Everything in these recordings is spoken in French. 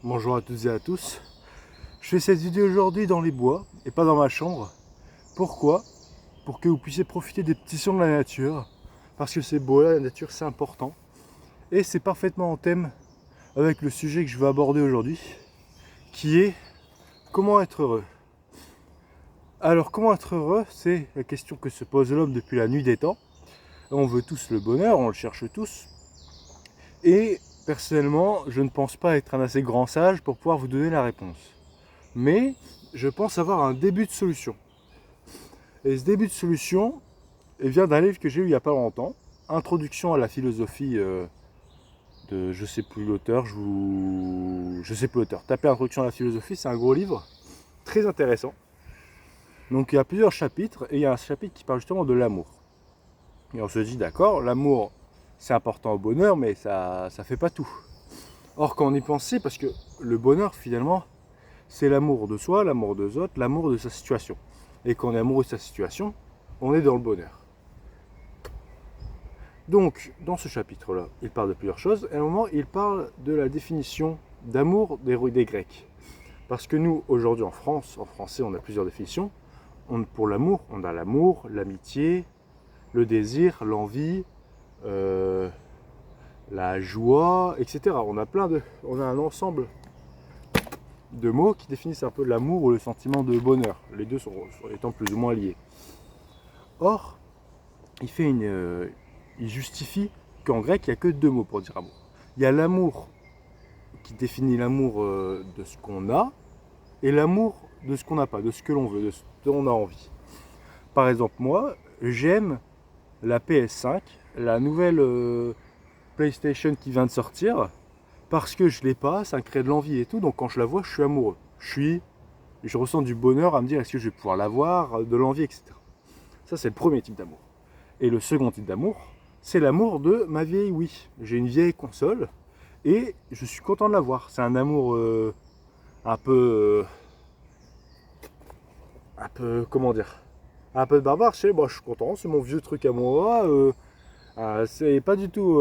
Bonjour à toutes et à tous. Je fais cette vidéo aujourd'hui dans les bois et pas dans ma chambre. Pourquoi? Pour que vous puissiez profiter des petits sons de la nature. Parce que c'est beau, la nature c'est important. Et c'est parfaitement en thème avec le sujet que je vais aborder aujourd'hui, qui est comment être heureux. Alors comment être heureux, c'est la question que se pose l'homme depuis la nuit des temps. On veut tous le bonheur, on le cherche tous. Et personnellement, je ne pense pas être un assez grand sage pour pouvoir vous donner la réponse. Mais je pense avoir un début de solution. Et ce début de solution vient d'un livre que j'ai lu il n'y a pas longtemps, Introduction à la philosophie de je sais plus l'auteur, je sais plus l'auteur. Tapez Introduction à la philosophie, c'est un gros livre, très intéressant. Donc il y a plusieurs chapitres, et il y a un chapitre qui parle justement de l'amour. Et on se dit d'accord, l'amour c'est important au bonheur, mais ça fait pas tout. Or quand on y pense, parce que le bonheur finalement, c'est l'amour de soi, l'amour des autres, l'amour de sa situation. Et quand on est amoureux de sa situation, on est dans le bonheur. Donc, dans ce chapitre-là, il parle de plusieurs choses. Et à un moment, il parle de la définition d'amour des Grecs. Parce que nous, aujourd'hui en France, en français, on a plusieurs définitions. Pour l'amour, on a l'amour, l'amitié, le désir, l'envie, la joie, etc. On a un ensemble de mots qui définissent un peu l'amour ou le sentiment de bonheur. Les deux sont étant plus ou moins liés. Or, il justifie qu'en grec, il n'y a que deux mots pour dire amour. Il y a l'amour qui définit l'amour de ce qu'on a et l'amour de ce qu'on n'a pas, de ce que l'on veut, de ce dont on a envie. Par exemple, moi, j'aime la PS5, la nouvelle PlayStation qui vient de sortir, parce que je l'ai pas, ça me crée de l'envie et tout, donc quand je la vois, je suis amoureux. Je ressens du bonheur à me dire est-ce que je vais pouvoir l'avoir, de l'envie, etc. Ça, c'est le premier type d'amour. Et le second type d'amour, c'est l'amour de ma vieille Wii. J'ai une vieille console et je suis content de l'avoir. C'est un amour un peu, comment dire, un peu barbare. Je suis content, c'est mon vieux truc à moi. C'est pas du tout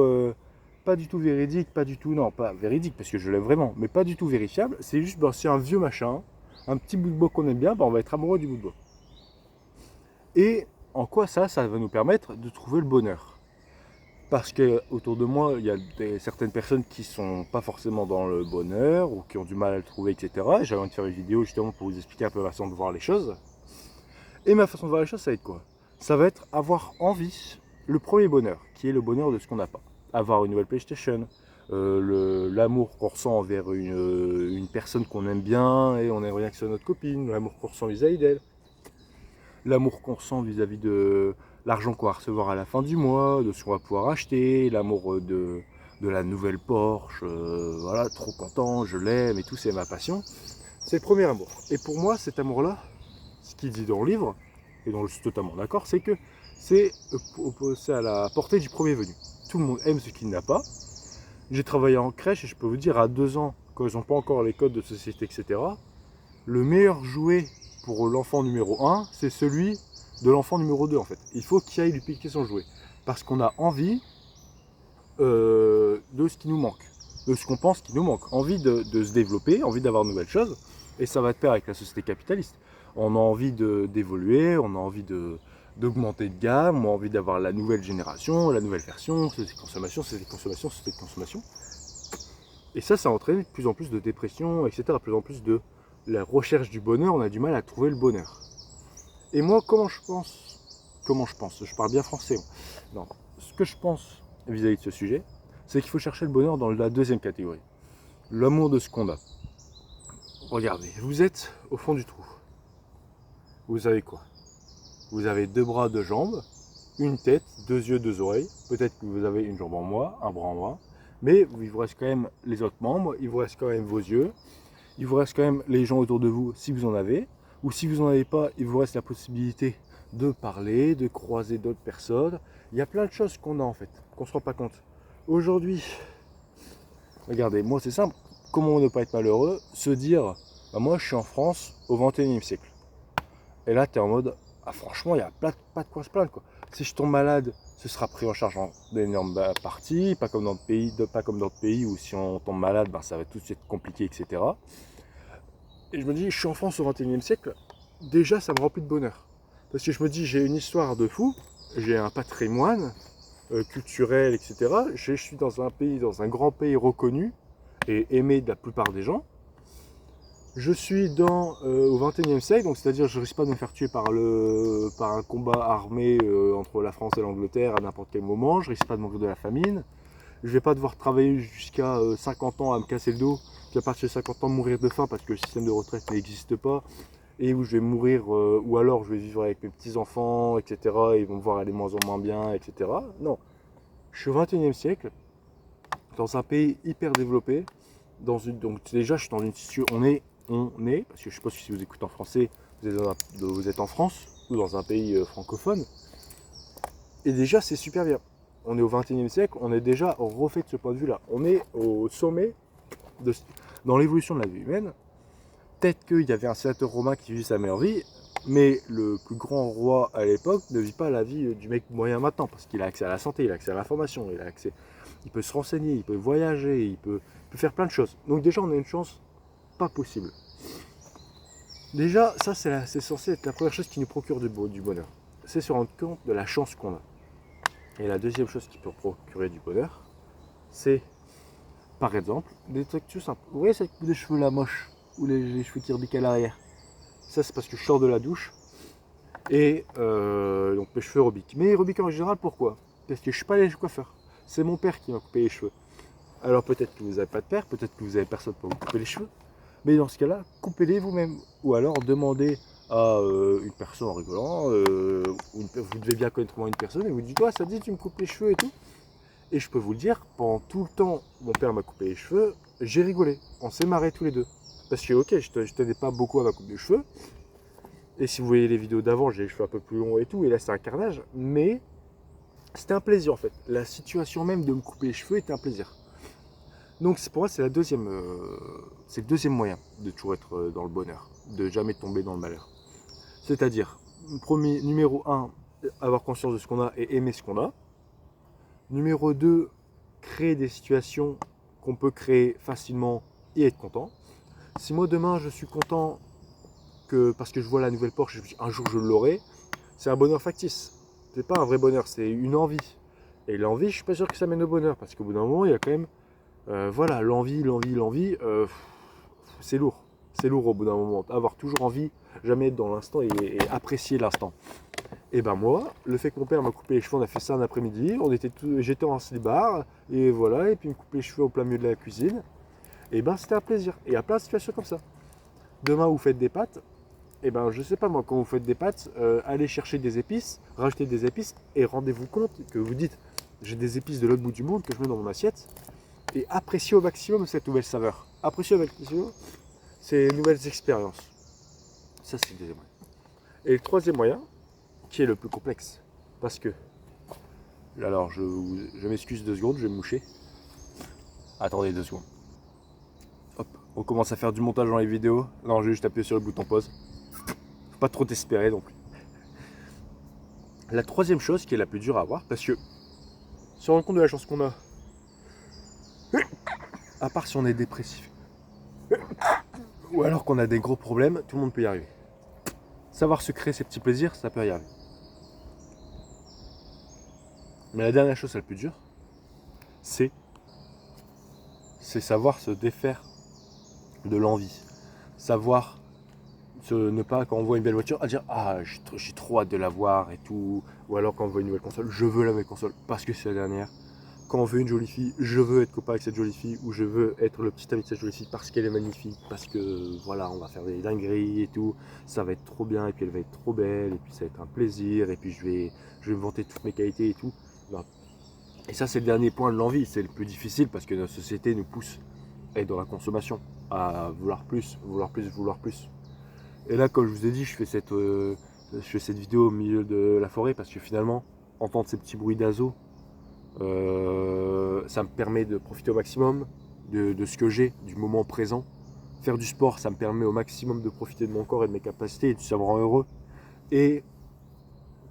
véridique, pas du tout, non, pas véridique parce que je l'aime vraiment, mais pas du tout vérifiable. C'est juste, c'est un vieux machin, un petit bout de bois qu'on aime bien, on va être amoureux du bout de bois. Et en quoi ça va nous permettre de trouver le bonheur? Parce que autour de moi, il y a certaines personnes qui sont pas forcément dans le bonheur ou qui ont du mal à le trouver, etc. Et j'avais envie de faire une vidéo justement pour vous expliquer un peu ma façon de voir les choses. Et ma façon de voir les choses, ça va être quoi? Ça va être avoir envie, le premier bonheur, qui est le bonheur de ce qu'on n'a pas. Avoir une nouvelle PlayStation, l'amour qu'on ressent envers une personne qu'on aime bien et on aimerait bien que ce soit notre copine, l'amour qu'on ressent vis-à-vis d'elle, l'amour qu'on ressent vis-à-vis de l'argent qu'on va recevoir à la fin du mois, de ce qu'on va pouvoir acheter, l'amour de la nouvelle Porsche, voilà, trop content, je l'aime et tout, c'est ma passion. C'est le premier amour. Et pour moi, cet amour-là, ce qu'il dit dans le livre, et dont je suis totalement d'accord, c'est que c'est à la portée du premier venu. Tout le monde aime ce qu'il n'a pas. J'ai travaillé en crèche et je peux vous dire, à 2 ans, quand ils n'ont pas encore les codes de société, etc., le meilleur jouet pour l'enfant numéro 1, c'est celui de l'enfant numéro 2 en fait. Il faut qu'il aille lui piquer son jouet. Parce qu'on a envie de ce qui nous manque, de ce qu'on pense qui nous manque. Envie de se développer, envie d'avoir de nouvelles choses. Et ça va de pair avec la société capitaliste. On a envie d'évoluer, on a envie d'augmenter de gamme, on a envie d'avoir la nouvelle génération, la nouvelle version, société de consommation, société de consommation, société de consommation. Et ça entraîne de plus en plus de dépression, etc. De plus en plus de la recherche du bonheur, on a du mal à trouver le bonheur. Et moi, comment je pense, je parle bien français. Non, ce que je pense vis-à-vis de ce sujet, c'est qu'il faut chercher le bonheur dans la deuxième catégorie. L'amour de ce qu'on a. Regardez, vous êtes au fond du trou. Vous avez quoi? Vous avez 2 bras, 2 jambes, une tête, 2 yeux, 2 oreilles. Peut-être que vous avez une jambe en moins, un bras en moins. Mais il vous reste quand même les autres membres, il vous reste quand même vos yeux, il vous reste quand même les gens autour de vous si vous en avez. Ou si vous n'en avez pas, il vous reste la possibilité de parler, de croiser d'autres personnes. Il y a plein de choses qu'on a en fait, qu'on ne se rend pas compte. Aujourd'hui, regardez, moi c'est simple, comment ne pas être malheureux? Se dire, bah moi je suis en France au XXIe siècle. Et là tu es en mode, ah franchement il n'y a pas de quoi se plaindre quoi. Si je tombe malade, ce sera pris en charge en d'énormes parties, pas comme dans d'autres pays où si on tombe malade, ben, ça va tout de suite compliqué, etc. Et je me dis, je suis en France au XXIe siècle, déjà ça me remplit de bonheur. Parce que je me dis, j'ai une histoire de fou, j'ai un patrimoine culturel, etc. Je suis dans un pays, dans un grand pays reconnu et aimé de la plupart des gens. Je suis au XXIe siècle, donc c'est-à-dire je risque pas de me faire tuer par un combat armé entre la France et l'Angleterre à n'importe quel moment, je risque pas de mourir de la famine, je vais pas devoir travailler jusqu'à 50 ans à me casser le dos, puis à partir de 50 ans mourir de faim parce que le système de retraite n'existe pas, et où je vais mourir, ou alors je vais vivre avec mes petits-enfants, etc., et ils vont me voir aller moins en moins bien, etc. Non, je suis au XXIe siècle, dans un pays hyper développé, donc déjà je suis dans une situation, parce que je suppose que si vous écoutez en français, vous êtes en France ou dans un pays francophone, et déjà c'est super bien. On est au XXIe siècle, on est déjà refait de ce point de vue-là. On est au sommet dans l'évolution de la vie humaine. Peut-être qu'il y avait un sénateur romain qui vit sa meilleure vie, mais le plus grand roi à l'époque ne vit pas la vie du mec moyen maintenant, parce qu'il a accès à la santé, il a accès à l'information, il peut se renseigner, il peut voyager, il peut faire plein de choses. Donc déjà on a une chance pas possible. Déjà, ça c'est censé être la première chose qui nous procure du bonheur. C'est se rendre compte de la chance qu'on a. Et la deuxième chose qui peut procurer du bonheur, c'est par exemple des trucs tout simples. Vous voyez cette coupe de cheveux là moche, ou les cheveux qui rebiquent à l'arrière. Ça c'est parce que je sors de la douche et donc mes cheveux rebiquent. Mais ils rebiquent en général pourquoi? Parce que je suis pas allé chez le coiffeur. C'est mon père qui m'a coupé les cheveux. Alors peut-être que vous n'avez pas de père, peut-être que vous n'avez personne pour vous couper les cheveux. Mais dans ce cas-là, coupez-les vous-même. Ou alors demandez à une personne en rigolant, vous devez bien connaître une personne, et vous dites, toi, ça te dit, tu me coupes les cheveux et tout. Et je peux vous le dire, pendant tout le temps, mon père m'a coupé les cheveux, j'ai rigolé. On s'est marrés tous les deux. Parce que, ok, je tenais pas beaucoup à ma coupe de cheveux. Et si vous voyez les vidéos d'avant, j'ai les cheveux un peu plus longs et tout, et là c'est un carnage. Mais c'était un plaisir en fait. La situation même de me couper les cheveux était un plaisir. Donc pour moi c'est le deuxième moyen de toujours être dans le bonheur, de jamais tomber dans le malheur. C'est-à-dire, numéro 1, avoir conscience de ce qu'on a et aimer ce qu'on a. Numéro 2, créer des situations qu'on peut créer facilement et être content. Si moi demain je suis content parce que je vois la nouvelle Porsche, un jour je l'aurai, c'est un bonheur factice. C'est pas un vrai bonheur, c'est une envie. Et l'envie, je suis pas sûr que ça mène au bonheur, parce qu'au bout d'un moment, il y a quand même voilà, l'envie, c'est lourd. C'est lourd au bout d'un moment. Avoir toujours envie, jamais être dans l'instant et apprécier l'instant. Et ben moi, le fait que mon père m'a coupé les cheveux, on a fait ça un après-midi, j'étais en slibard, et voilà, et puis il me coupe les cheveux au plein milieu de la cuisine. Et ben c'était un plaisir. Et il y a plein de situations comme ça. Demain, vous faites des pâtes, et ben je sais pas moi, quand vous faites des pâtes, allez chercher des épices, rachetez des épices, et rendez-vous compte que vous dites, j'ai des épices de l'autre bout du monde que je mets dans mon assiette, et appréciez au maximum cette nouvelle saveur. Appréciez au maximum ces nouvelles expériences. Ça, c'est le deuxième moyen. Et le troisième moyen, qui est le plus complexe, parce que, alors je m'excuse 2 secondes, je vais me moucher. Attendez 2 secondes. Hop, on commence à faire du montage dans les vidéos. Non, je vais juste appuyer sur le bouton pause. Faut pas trop t'espérer non plus. La troisième chose qui est la plus dure à avoir, parce que se rendre compte de la chance qu'on a, à part si on est dépressif, ou alors qu'on a des gros problèmes, tout le monde peut y arriver. Savoir se créer ses petits plaisirs, ça peut y arriver. Mais la dernière chose la plus dure, c'est savoir se défaire de l'envie. Savoir ne pas, quand on voit une belle voiture, à dire ah j'ai trop hâte de la voir et tout. Ou alors quand on voit une nouvelle console, je veux la nouvelle console parce que c'est la dernière. Quand on veut une jolie fille, je veux être copain avec cette jolie fille, ou je veux être le petit ami de cette jolie fille parce qu'elle est magnifique, parce que voilà, on va faire des dingueries et tout, ça va être trop bien, et puis elle va être trop belle, et puis ça va être un plaisir, et puis je vais me vanter toutes mes qualités et tout. Non. Et ça c'est le dernier point de l'envie, c'est le plus difficile parce que notre société nous pousse à être dans la consommation, à vouloir plus, vouloir plus, vouloir plus. Et là, comme je vous ai dit, je fais cette vidéo au milieu de la forêt parce que finalement, entendre ces petits bruits d'oiseaux, ça me permet de profiter au maximum de ce que j'ai, du moment présent. Faire du sport, ça me permet au maximum de profiter de mon corps et de mes capacités et de se rendre heureux. Et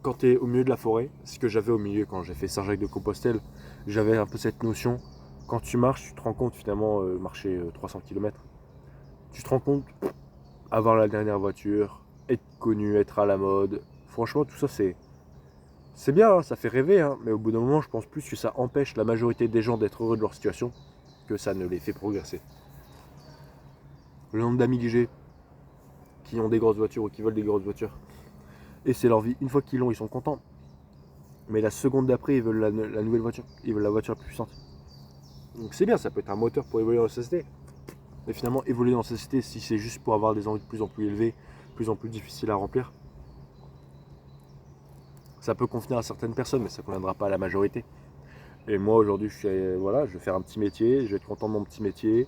quand tu es au milieu de la forêt, ce que j'avais au milieu quand j'ai fait Saint-Jacques-de-Compostelle, j'avais un peu cette notion. Quand tu marches, tu te rends compte finalement, marcher 300 km, tu te rends compte, avoir la dernière voiture, être connu, être à la mode, franchement tout ça c'est bien, hein, ça fait rêver, hein, mais au bout d'un moment je pense plus que ça empêche la majorité des gens d'être heureux de leur situation que ça ne les fait progresser. Le nombre d'amis que j'ai qui ont des grosses voitures ou qui veulent des grosses voitures, et c'est leur vie, une fois qu'ils l'ont ils sont contents, mais la seconde d'après ils veulent la nouvelle voiture, ils veulent la voiture la plus puissante. Donc c'est bien, ça peut être un moteur pour évoluer dans la société. Mais finalement, évoluer dans la société, si c'est juste pour avoir des envies de plus en plus élevées, de plus en plus difficiles à remplir, ça peut convenir à certaines personnes, mais ça ne conviendra pas à la majorité. Et moi aujourd'hui, voilà, je vais faire un petit métier, je vais être content de mon petit métier.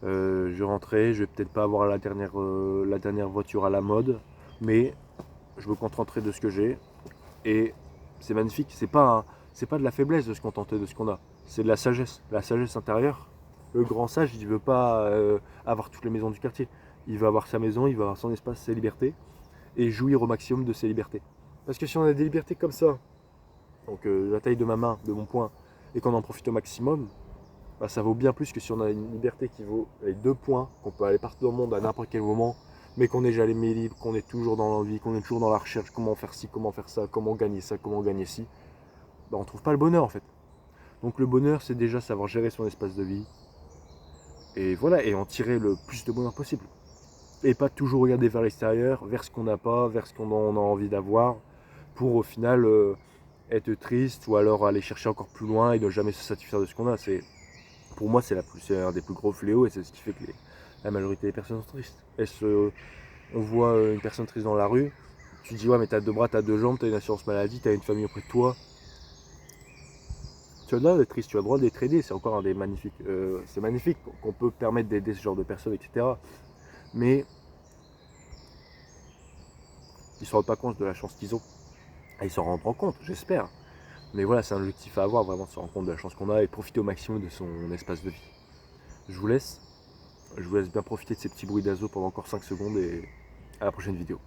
Je vais rentrer, je vais peut-être pas avoir la dernière voiture à la mode, mais je me contenterai de ce que j'ai. Et c'est magnifique, c'est pas de la faiblesse de se contenter de ce qu'on a, c'est de la sagesse intérieure. Le grand sage, il ne veut pas avoir toutes les maisons du quartier. Il veut avoir sa maison, il veut avoir son espace, ses libertés, et jouir au maximum de ses libertés. Parce que si on a des libertés comme ça, donc la taille de ma main, de mon poing, et qu'on en profite au maximum, bah, ça vaut bien plus que si on a une liberté qui vaut les 2 points, qu'on peut aller partout dans le monde à n'importe quel moment, mais qu'on n'est jamais libre, qu'on est toujours dans l'envie, qu'on est toujours dans la recherche, comment faire ci, comment faire ça, comment gagner ci, bah, on ne trouve pas le bonheur en fait. Donc le bonheur, c'est déjà savoir gérer son espace de vie, et voilà, et en tirer le plus de bonheur possible. Et pas toujours regarder vers l'extérieur, vers ce qu'on n'a pas, vers ce qu'on a envie d'avoir, pour au final être triste ou alors aller chercher encore plus loin et ne jamais se satisfaire de ce qu'on a. Pour moi, c'est un des plus gros fléaux et c'est ce qui fait que la majorité des personnes sont tristes. On voit une personne triste dans la rue, tu te dis ouais mais t'as 2 bras, t'as 2 jambes, t'as une assurance maladie, t'as une famille auprès de toi. Tu as le droit d'être triste, tu as le droit d'être aidé, c'est encore un des magnifiques. C'est magnifique qu'on peut permettre d'aider ce genre de personnes, etc. Mais ils ne se rendent pas compte de la chance qu'ils ont. Et ils s'en rendront compte, j'espère. Mais voilà, c'est un objectif à avoir, vraiment de se rendre compte de la chance qu'on a et profiter au maximum de son espace de vie. Je vous laisse bien profiter de ces petits bruits d'oiseaux pendant encore 5 secondes et à la prochaine vidéo.